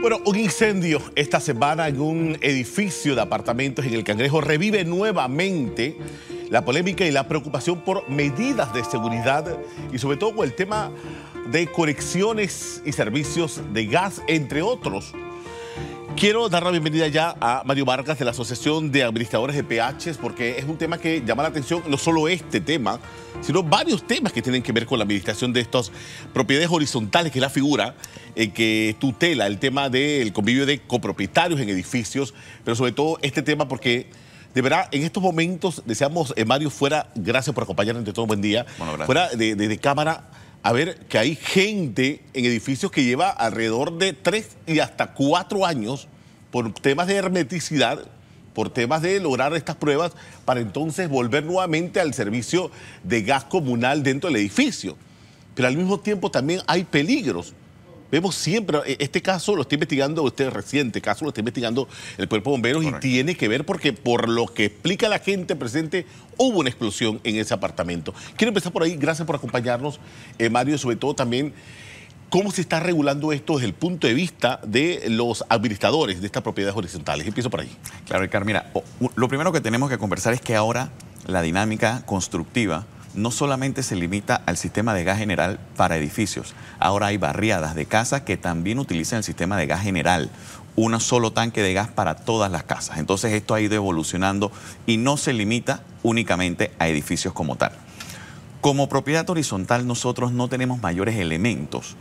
Bueno, un incendio esta semana en un edificio de apartamentos en El Cangrejo revive nuevamente la polémica y la preocupación por medidas de seguridad y sobre todo con el tema de conexiones y servicios de gas, entre otros. Quiero dar la bienvenida ya a Mario Vargas de la Asociación de Administradores de PHs, porque es un tema que llama la atención, no solo este tema, sino varios temas que tienen que ver con la administración de estas propiedades horizontales, que es la figura que tutela el tema del convivio de copropietarios en edificios, pero sobre todo este tema porque de verdad en estos momentos deseamos, Mario, fuera, gracias por acompañarnos ante todo, buen día, bueno, fuera de cámara, a ver que hay gente en edificios que lleva alrededor de 3 y hasta 4 años por temas de hermeticidad, por temas de lograr estas pruebas para entonces volver nuevamente al servicio de gas comunal dentro del edificio. Pero al mismo tiempo también hay peligros. Vemos siempre, este caso lo está investigando, este reciente caso lo está investigando el Cuerpo de Bomberos. Correcto. Y tiene que ver porque por lo que explica la gente presente, hubo una explosión en ese apartamento. Quiero empezar por ahí, gracias por acompañarnos, Mario, sobre todo también cómo se está regulando esto desde el punto de vista de los administradores de estas propiedades horizontales. Empiezo por ahí. Claro, Ricardo, mira, lo primero que tenemos que conversar es que ahora la dinámica constructiva no solamente se limita al sistema de gas general para edificios. Ahora hay barriadas de casas que también utilizan el sistema de gas general. Un solo tanque de gas para todas las casas. Entonces esto ha ido evolucionando y no se limita únicamente a edificios como tal. Como propiedad horizontal nosotros no tenemos mayores elementos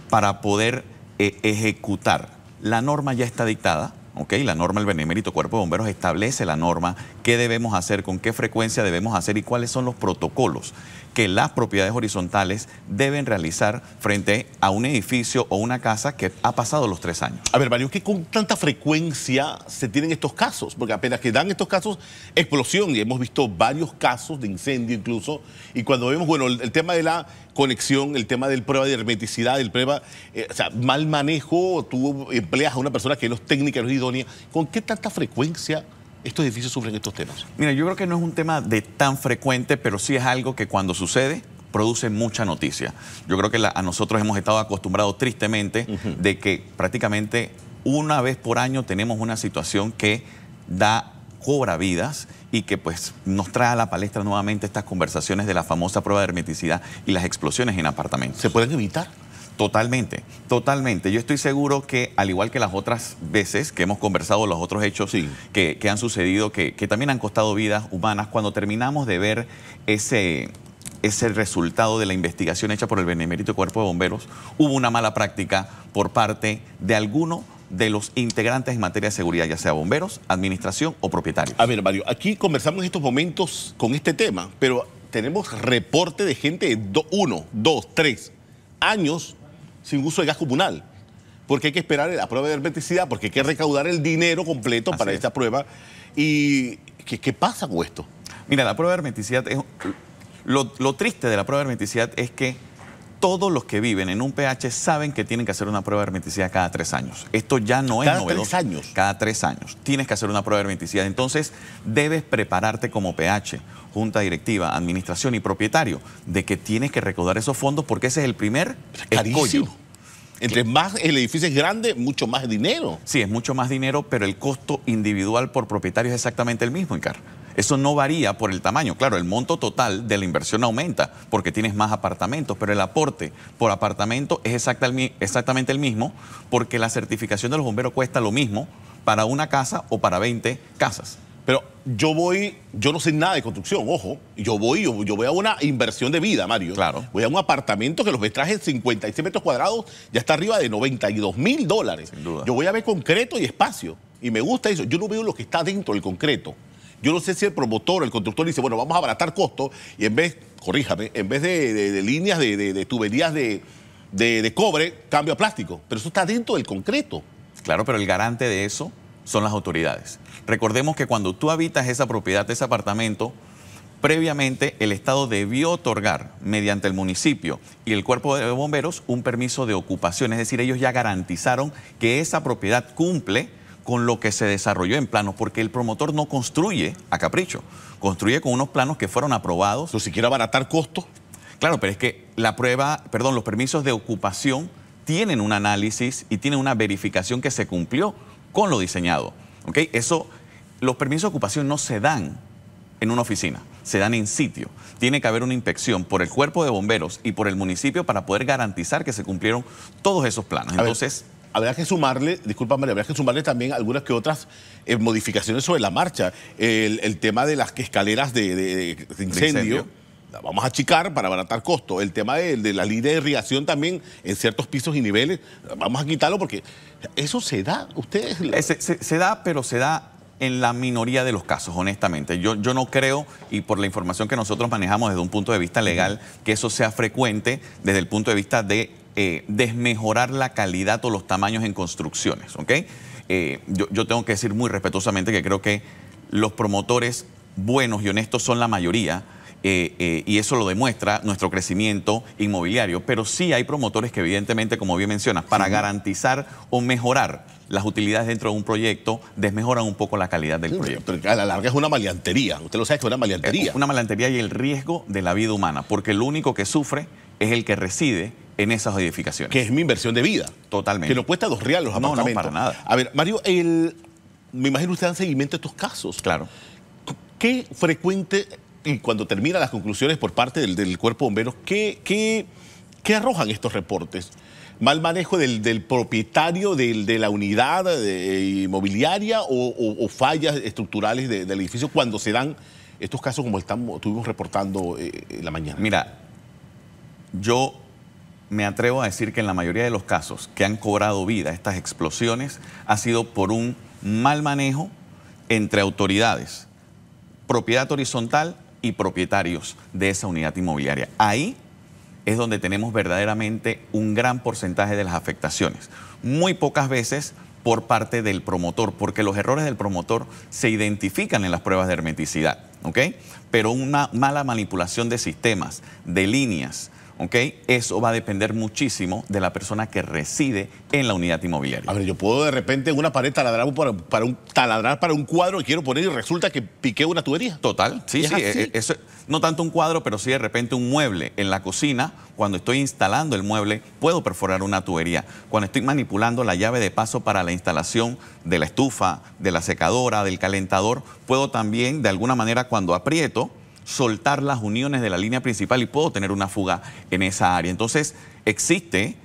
para poder ejecutar. La norma ya está dictada. Okay, la norma del Benemérito Cuerpo de Bomberos establece la norma, qué debemos hacer, con qué frecuencia debemos hacer y cuáles son los protocolos que las propiedades horizontales deben realizar frente a un edificio o una casa que ha pasado los 3 años. A ver, Mario, ¿qué con tanta frecuencia se tienen estos casos? Porque apenas que dan estos casos, explosión, y hemos visto varios casos de incendio incluso, y cuando vemos, bueno, el tema de la conexión, el tema del prueba de hermeticidad, el prueba, o sea, mal manejo, tú empleas a una persona que no es técnica, no es idónea, ¿con qué tanta frecuencia estos edificios sufren estos temas? Mira, yo creo que no es un tema de tan frecuente, pero sí es algo que cuando sucede produce mucha noticia. Yo creo que a nosotros hemos estado acostumbrados tristemente de que prácticamente una vez por año tenemos una situación que cobra vidas y que pues nos trae a la palestra nuevamente estas conversaciones de la famosa prueba de hermeticidad y las explosiones en apartamentos. ¿Se pueden evitar? Totalmente, totalmente. Yo estoy seguro que, al igual que las otras veces que hemos conversado, los otros hechos que han sucedido, que también han costado vidas humanas, cuando terminamos de ver ese resultado de la investigación hecha por el Benemérito Cuerpo de Bomberos, hubo una mala práctica por parte de alguno de los integrantes en materia de seguridad, ya sea bomberos, administración o propietarios. A ver, Mario, aquí conversamos en estos momentos con este tema, pero tenemos reporte de gente de 1, 2, 3 años sin uso de gas comunal, porque hay que esperar la prueba de hermeticidad, porque hay que recaudar el dinero completo para esta prueba. ¿Y qué pasa con esto? Mira, la prueba de hermeticidad, lo triste de la prueba de hermeticidad es que todos los que viven en un PH saben que tienen que hacer una prueba de hermeticidad cada 3 años. Esto ya no es novedoso. ¿Cada 3 años? Cada 3 años. Tienes que hacer una prueba de hermeticidad. Entonces, debes prepararte como PH, junta directiva, administración y propietario, de que tienes que recaudar esos fondos porque ese es el primer escollo. Entre más el edificio es grande, mucho más dinero. Sí, es mucho más dinero, pero el costo individual por propietario es exactamente el mismo, Icar. Eso no varía por el tamaño. Claro, el monto total de la inversión aumenta porque tienes más apartamentos, pero el aporte por apartamento es exactamente el mismo porque la certificación de los bomberos cuesta lo mismo para una casa o para 20 casas. Pero yo no sé nada de construcción, ojo, yo voy a una inversión de vida, Mario. Claro. Voy a un apartamento que los metrajes 56 metros cuadrados ya está arriba de $92.000. Sin duda. Yo voy a ver concreto y espacio, y me gusta eso. Yo no veo lo que está dentro del concreto. Yo no sé si el promotor, el constructor dice, bueno, vamos a abaratar costos, y en vez, corríjame, en vez de líneas de tuberías de cobre, cambio a plástico. Pero eso está dentro del concreto. Claro, pero el garante de eso son las autoridades. Recordemos que cuando tú habitas esa propiedad, ese apartamento, previamente el Estado debió otorgar, mediante el municipio y el Cuerpo de Bomberos, un permiso de ocupación. Es decir, ellos ya garantizaron que esa propiedad cumple con lo que se desarrolló en planos, porque el promotor no construye a capricho, construye con unos planos que fueron aprobados. ¿O si quiere abaratar costos? Claro, pero es que los permisos de ocupación tienen un análisis y tienen una verificación que se cumplió con lo diseñado. ¿Ok? Los permisos de ocupación no se dan en una oficina, se dan en sitio. Tiene que haber una inspección por el cuerpo de bomberos y por el municipio para poder garantizar que se cumplieron todos esos planos. Entonces, habrá que sumarle, discúlpame, habrá que sumarle también algunas que otras modificaciones sobre la marcha. El tema de las escaleras de incendio. La vamos a achicar para abaratar costos. El tema de la línea de irrigación también en ciertos pisos y niveles, vamos a quitarlo porque eso se da. Ustedes... Se da, pero se da en la minoría de los casos, honestamente. Yo no creo, y por la información que nosotros manejamos desde un punto de vista legal, que eso sea frecuente desde el punto de vista de desmejorar la calidad o los tamaños en construcciones, ¿ok? Yo tengo que decir muy respetuosamente que creo que los promotores buenos y honestos son la mayoría, y eso lo demuestra nuestro crecimiento inmobiliario, pero sí hay promotores que evidentemente, como bien mencionas, para garantizar o mejorar las utilidades dentro de un proyecto, desmejoran un poco la calidad del proyecto. Pero a la larga es una maleantería, usted lo sabe que es una maleantería. Una maleantería y el riesgo de la vida humana, porque lo único que sufre es el que reside en esas edificaciones. Que es mi inversión de vida. Totalmente. Que no cuesta $2 los apartamentos. No, para nada. A ver, Mario, me imagino usted dan seguimiento a estos casos. Claro. ¿Qué frecuente, y cuando terminan las conclusiones por parte del Cuerpo de Bomberos, qué arrojan estos reportes? ¿Mal manejo del propietario de la unidad inmobiliaria o fallas estructurales del edificio cuando se dan estos casos como estuvimos reportando en la mañana? Mira, yo me atrevo a decir que en la mayoría de los casos que han cobrado vida estas explosiones ha sido por un mal manejo entre autoridades, propiedad horizontal y propietarios de esa unidad inmobiliaria. Ahí es donde tenemos verdaderamente un gran porcentaje de las afectaciones. Muy pocas veces por parte del promotor, porque los errores del promotor se identifican en las pruebas de hermeticidad, ¿ok? Pero una mala manipulación de sistemas, de líneas, ¿ok? Eso va a depender muchísimo de la persona que reside en la unidad inmobiliaria. A ver, yo puedo de repente en una pared taladrar para un cuadro que quiero poner y resulta que piqué una tubería. Total, sí. Eso, no tanto un cuadro, pero sí de repente un mueble en la cocina. Cuando estoy instalando el mueble, puedo perforar una tubería. Cuando estoy manipulando la llave de paso para la instalación de la estufa, de la secadora, del calentador, puedo también, de alguna manera, cuando aprieto, soltar las uniones de la línea principal y puedo tener una fuga en esa área. Entonces, existe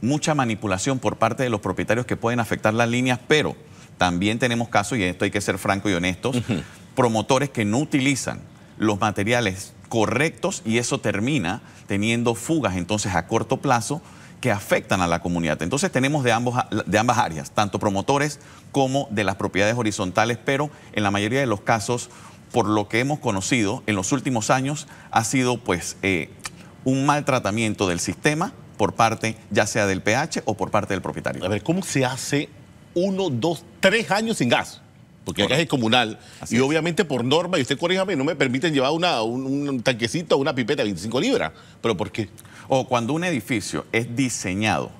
mucha manipulación por parte de los propietarios que pueden afectar las líneas, pero también tenemos casos, y en esto hay que ser franco y honestos, promotores que no utilizan los materiales correctos y eso termina teniendo fugas entonces a corto plazo que afectan a la comunidad. Entonces tenemos de ambas áreas, tanto promotores como de las propiedades horizontales, pero en la mayoría de los casos, por lo que hemos conocido en los últimos años, ha sido pues un mal tratamiento del sistema por parte ya sea del PH o por parte del propietario. A ver, ¿cómo se hace 1, 2, 3 años sin gas? Porque acá es comunal. Así y es. obviamente por norma, y usted corríjame, no me permiten llevar un tanquecito o una pipeta de 25 libras. ¿Pero por qué? O cuando un edificio es diseñado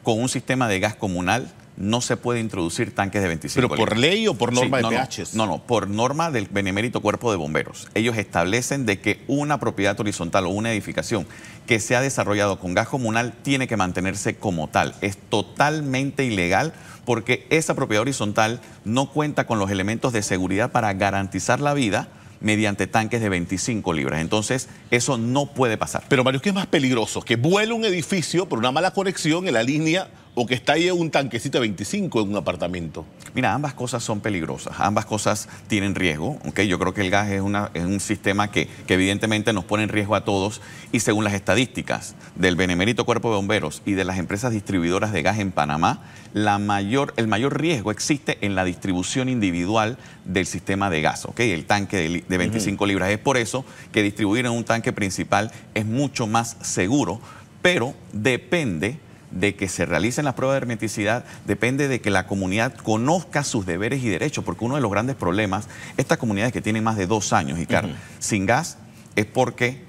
con un sistema de gas comunal, no se puede introducir tanques de 25 ¿Pero por litros. ley o por norma Sí, de pHs? No, por norma del Benemérito Cuerpo de Bomberos. Ellos establecen de que una propiedad horizontal o una edificación que se ha desarrollado con gas comunal tiene que mantenerse como tal. Es totalmente ilegal porque esa propiedad horizontal no cuenta con los elementos de seguridad para garantizar la vida mediante tanques de 25 libras. Entonces, eso no puede pasar. Pero Mario, ¿qué es más peligroso? ¿Que vuele un edificio por una mala conexión en la línea o que estalle un tanquecito de 25 en un apartamento? Mira, ambas cosas son peligrosas, ambas cosas tienen riesgo, ¿ok? Yo creo que el gas es un sistema que evidentemente nos pone en riesgo a todos y según las estadísticas del Benemérito Cuerpo de Bomberos y de las empresas distribuidoras de gas en Panamá, el mayor riesgo existe en la distribución individual del sistema de gas, ¿ok? El tanque de 25 libras. Es por eso que distribuir en un tanque principal es mucho más seguro, pero depende de que se realicen las pruebas de hermeticidad, depende de que la comunidad conozca sus deberes y derechos, porque uno de los grandes problemas, estas comunidades que tienen más de 2 años, Icar, sin gas, es porque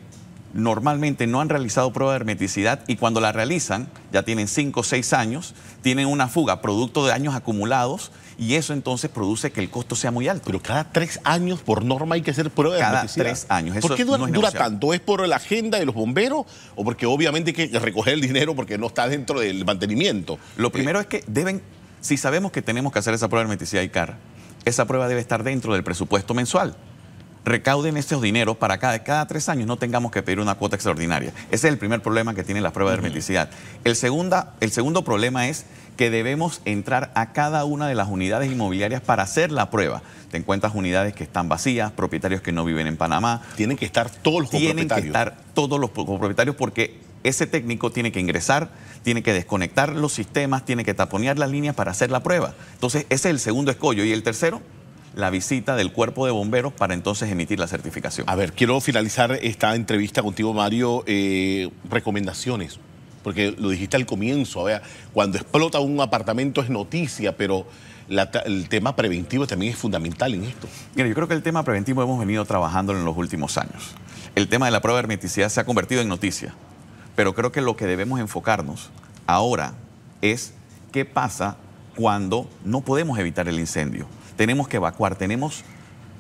normalmente no han realizado prueba de hermeticidad y cuando la realizan, ya tienen 5 o 6 años, tienen una fuga producto de años acumulados y eso entonces produce que el costo sea muy alto. Pero cada 3 años por norma hay que hacer pruebas de hermeticidad. Cada 3 años. Eso ¿Por qué no dura, es dura negociable. tanto? ¿Es por la agenda de los bomberos o porque obviamente hay que recoger el dinero porque no está dentro del mantenimiento? Lo primero es que si sabemos que tenemos que hacer esa prueba de hermeticidad ICAR, esa prueba debe estar dentro del presupuesto mensual. Recauden esos dineros para cada 3 años no tengamos que pedir una cuota extraordinaria. Ese es el primer problema que tiene la prueba de hermeticidad. El segundo problema es que debemos entrar a cada una de las unidades inmobiliarias para hacer la prueba. Te encuentras unidades que están vacías, propietarios que no viven en Panamá. Tienen que estar todos los copropietarios. Tienen que estar todos los copropietarios porque ese técnico tiene que ingresar, tiene que desconectar los sistemas, tiene que taponear las líneas para hacer la prueba. Entonces, ese es el segundo escollo. Y el tercero, la visita del cuerpo de bomberos para entonces emitir la certificación. A ver, quiero finalizar esta entrevista contigo, Mario. Recomendaciones, porque lo dijiste al comienzo. A ver, cuando explota un apartamento es noticia, pero el tema preventivo también es fundamental en esto. Mira, yo creo que el tema preventivo hemos venido trabajándolo en los últimos años. El tema de la prueba de hermeticidad se ha convertido en noticia, pero creo que lo que debemos enfocarnos ahora es qué pasa cuando no podemos evitar el incendio. Tenemos que evacuar, tenemos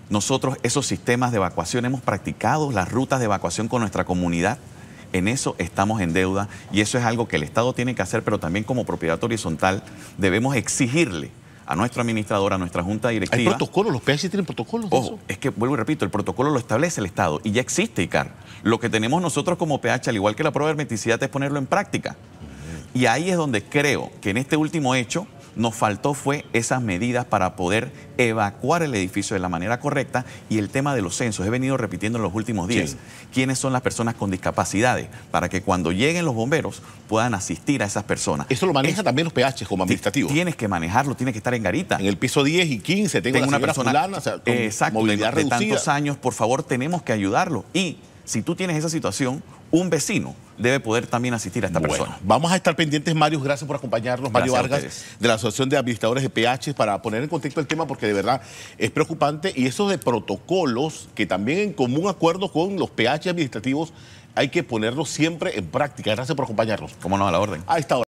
nosotros esos sistemas de evacuación, hemos practicado las rutas de evacuación con nuestra comunidad, en eso estamos en deuda y eso es algo que el Estado tiene que hacer, pero también como propiedad horizontal debemos exigirle a nuestro administrador, a nuestra junta directiva. ¿Hay protocolos? ¿Los PH tienen protocolos de eso? Es que, vuelvo y repito, el protocolo lo establece el Estado y ya existe ICAR. Lo que tenemos nosotros como PH, al igual que la prueba de hermeticidad, es ponerlo en práctica. Y ahí es donde creo que en este último hecho nos faltó fue esas medidas para poder evacuar el edificio de la manera correcta y el tema de los censos. He venido repitiendo en los últimos días. Sí. ¿Quiénes son las personas con discapacidades? Para que cuando lleguen los bomberos puedan asistir a esas personas. Eso lo maneja también los PH como administrativos. Tienes que manejarlo, tienes que estar en garita. En el piso 10 y 15 tengo una persona fulana, o sea, con exacto, movilidad de reducida. tantos años, por favor, tenemos que ayudarlo. Y si tú tienes esa situación, un vecino debe poder también asistir a esta persona. Vamos a estar pendientes, Mario. Gracias por acompañarnos. Mario Gracias a Vargas, ustedes. de la Asociación de Administradores de PH, para poner en contexto el tema, porque de verdad es preocupante. Y eso de protocolos, que también en común acuerdo con los PH administrativos, hay que ponerlos siempre en práctica. Gracias por acompañarnos. Cómo no, a la orden. A esta hora.